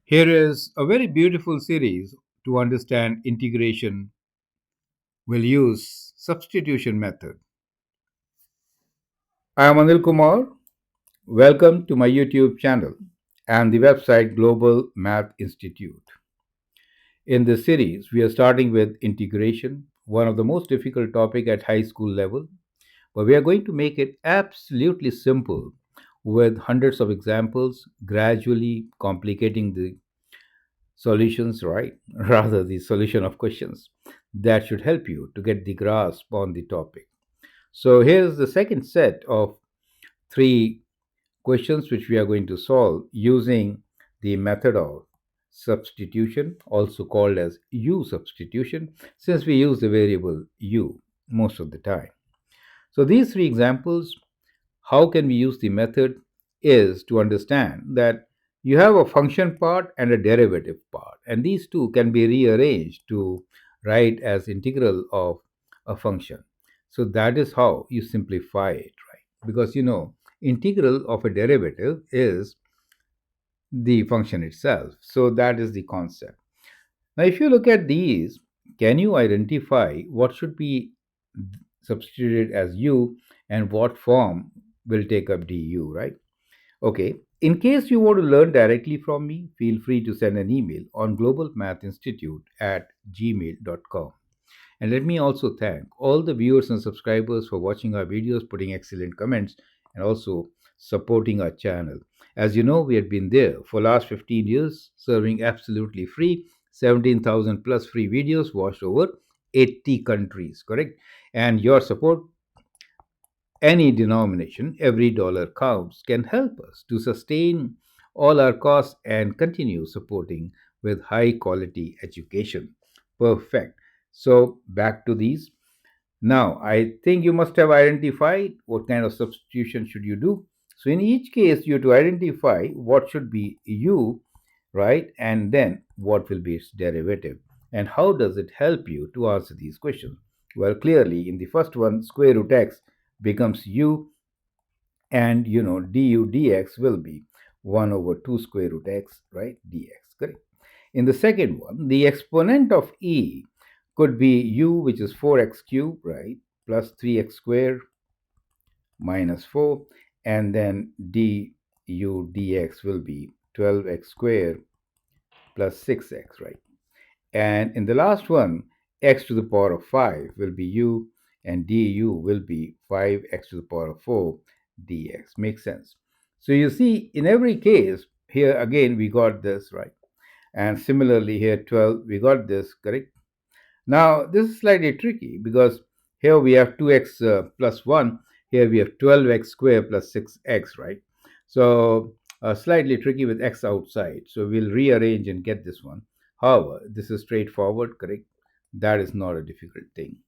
Here is a very beautiful series to understand integration. We'll use substitution method. I am Anil Kumar. Welcome to my YouTube channel and the website Global Math Institute. In this series, we are starting with integration, one of the most difficult topic at high school level, but we are going to make it absolutely simple with hundreds of examples, gradually complicating the solutions, right? Rather, the solution of questions that should help you to get the grasp on the topic. So, here's the second set of three questions which we are going to solve using the method of substitution, also called as u substitution, since we use the variable u most of the time. So, these three examples, how can we use the method is to understand that you have a function part and a derivative part, and these two can be rearranged to write as integral of a function. So that is how you simplify it, right? Because integral of a derivative is the function itself. So that is the concept. Now, if you look at these, can you identify what should be substituted as u and what form will take up du, right? Okay. In case you want to learn directly from me, feel free to send an email on globalmathinstitute@gmail.com. And let me also thank all the viewers and subscribers for watching our videos, putting excellent comments, and also supporting our channel. As you know, we have been there for last 15 years, serving absolutely free 17,000 plus free videos watched over 80 countries, correct? And your support, any denomination, every dollar counts, can help us to sustain all our costs and continue supporting with high quality education. Perfect. So, back to these. Now, I think you must have identified what kind of substitution should you do. So, in each case, you have to identify what should be u, right? And then what will be its derivative. And how does it help you to answer these questions? Well, clearly, in the first one, square root x becomes u, and du dx will be 1 over 2 square root x, right? Dx, correct? In the second one, the exponent of e could be u, which is 4x cubed, right, plus 3x squared minus 4, and then du dx will be 12x squared plus 6x, right? And in the last one, x to the power of 5 will be u, and du will be 5x to the power of 4 dx. Makes sense. So you see, in every case, here again we got this, right? And similarly here 12, we got this, correct? Now, this is slightly tricky because here we have 2x plus 1, here we have 12x squared plus 6x, right? So, slightly tricky with x outside. So, we'll rearrange and get this one. However, this is straightforward, correct? That is not a difficult thing.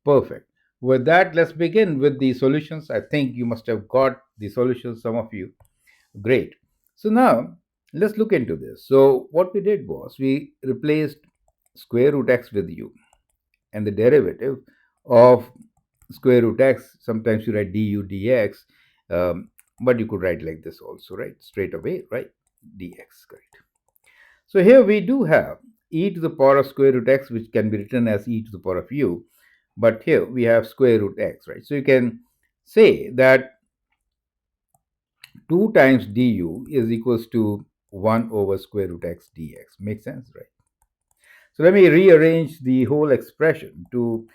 Perfect. With that, let's begin with the solutions. I think you must have got the solutions, some of you. Great. So, now let's look into this. So, what we did was we replaced square root x with u, and the derivative of square root x, sometimes you write du dx, but you could write like this also, right? Straight away, right? Dx, correct. So here we do have e to the power of square root x, which can be written as e to the power of u, but here we have square root x, right? So you can say that 2 times du is equals to 1 over square root x dx. Makes sense, right? So let me rearrange the whole expression to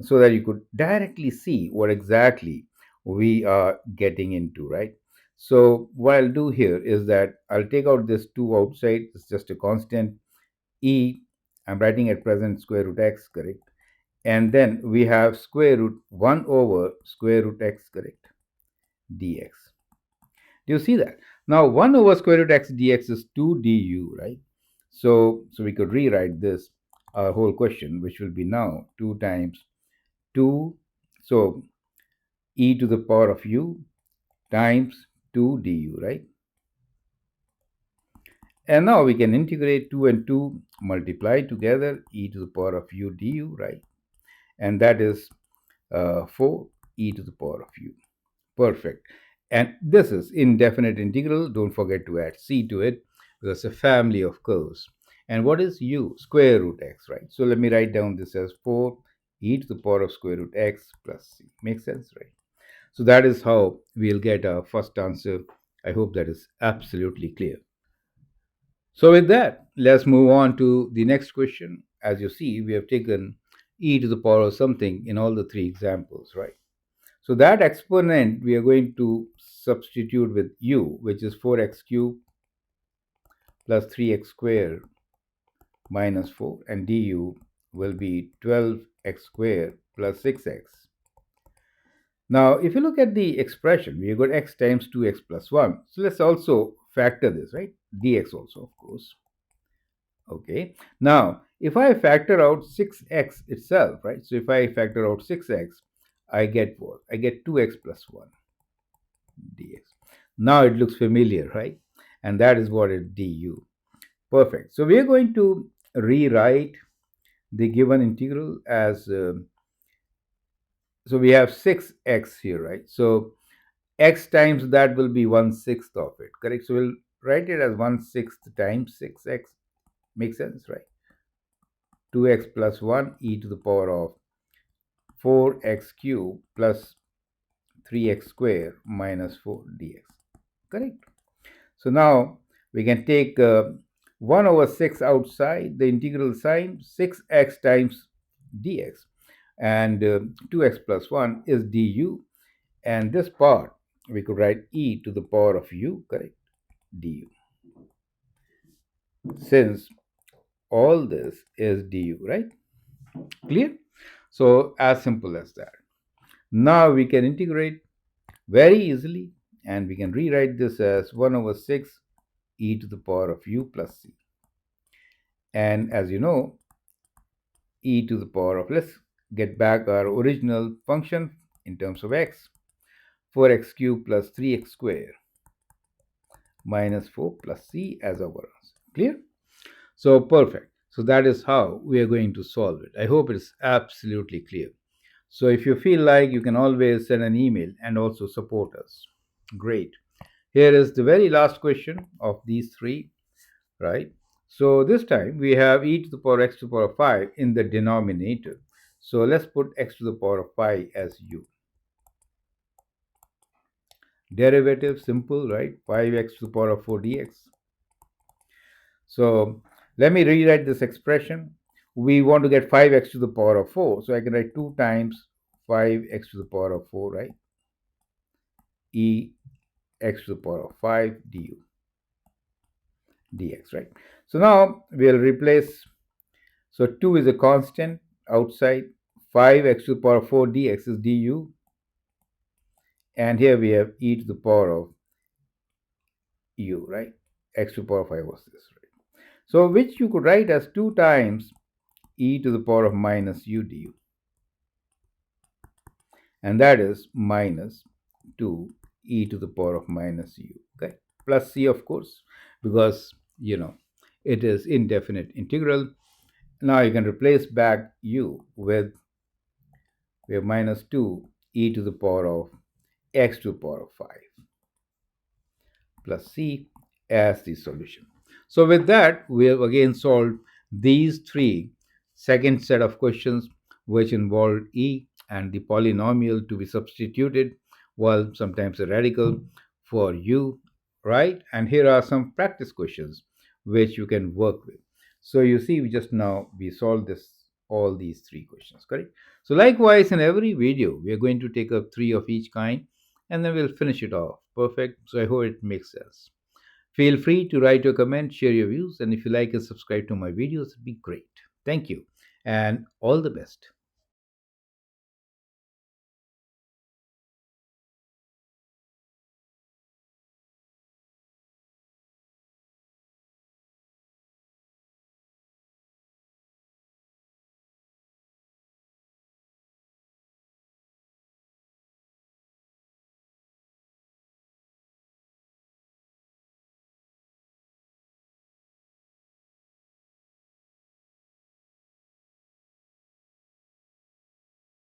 so that you could directly see what exactly we are getting into, right? So what I'll do here is that I'll take out this 2 outside. It's just a constant e. I'm writing at present square root x, correct? And then we have square root 1 over square root x, correct? Dx. Do you see that? Now 1 over square root x dx is 2 du, right? So we could rewrite this our whole question, which will be now 2 times 2. So e to the power of u times 2 du, right? And now we can integrate 2 and 2 multiply together, e to the power of u du, right? And that is 4 e to the power of u. Perfect. And this is indefinite integral. Don't forget to add c to it because it's a family of curves. And what is u? Square root x, right? So let me write down this as 4 e to the power of square root x plus c. Makes sense, right? So that is how we'll get our first answer. I hope that is absolutely clear. So with that, let's move on to the next question. As you see, we have taken e to the power of something in all the three examples, right? So that exponent we are going to substitute with u, which is 4x cubed plus 3x squared minus 4, and du will be 12x squared plus 6x. Now, if you look at the expression, we have got x times 2x plus 1. So let's also factor this, right? Dx also, of course. Okay. Now, if I factor out 6x itself, right? So if I factor out 6x, I get what? I get 2x plus 1 dx. Now it looks familiar, right? And that is what is du. Perfect. So we are going to rewrite the given integral as so we have 6x here, right? So x times that will be 1/6 of it, correct? So we'll write it as 1/6 times 6x. Makes sense, right? 2x plus 1 e to the power of 4x cubed plus 3x squared minus 4 dx. Correct? So now we can take 1 over 6 outside the integral sign, 6x times dx, and 2x plus 1 is du, and this part we could write e to the power of u, correct, du, since all this is du, right? Clear? So as simple as that. Now we can integrate very easily, and we can rewrite this as 1 over 6 e to the power of u plus c. And as you know, e to the power of, let's get back our original function in terms of x, 4x cubed plus 3x squared minus 4 plus c as our answer. Clear? So perfect. So that is how we are going to solve it. I hope it's absolutely clear. So if you feel like, you can always send an email and also support us. Great. Here is the very last question of these three, right? So this time we have e to the power x to the power of 5 in the denominator. So let's put x to the power of 5 as u. Derivative, simple, right? 5x to the power of 4 dx. So let me rewrite this expression. We want to get 5x to the power of 4. So I can write 2 times 5x to the power of 4, right? E x to the power of 5 du dx, right? So now we'll replace, so 2 is a constant outside, 5x to the power of 4 dx is du, and here we have e to the power of u, right? X to the power of 5 was this, right? So which you could write as 2 times e to the power of minus u du, and that is minus 2 e to the power of minus u, okay? Plus c, of course, because it is indefinite integral. Now you can replace back u with, we have minus 2 e to the power of x to the power of 5 plus c as the solution. So with that, we have again solved these three second set of questions which involved e and the polynomial to be substituted, well, sometimes a radical, for u, right? And here are some practice questions which you can work with. So you see, we solved this, all these three questions, correct? So likewise, in every video, we are going to take up three of each kind, and then we'll finish it off. Perfect. So I hope it makes sense. Feel free to write your comment, share your views, and if you like and subscribe to my videos, it'd be great. Thank you, and all the best.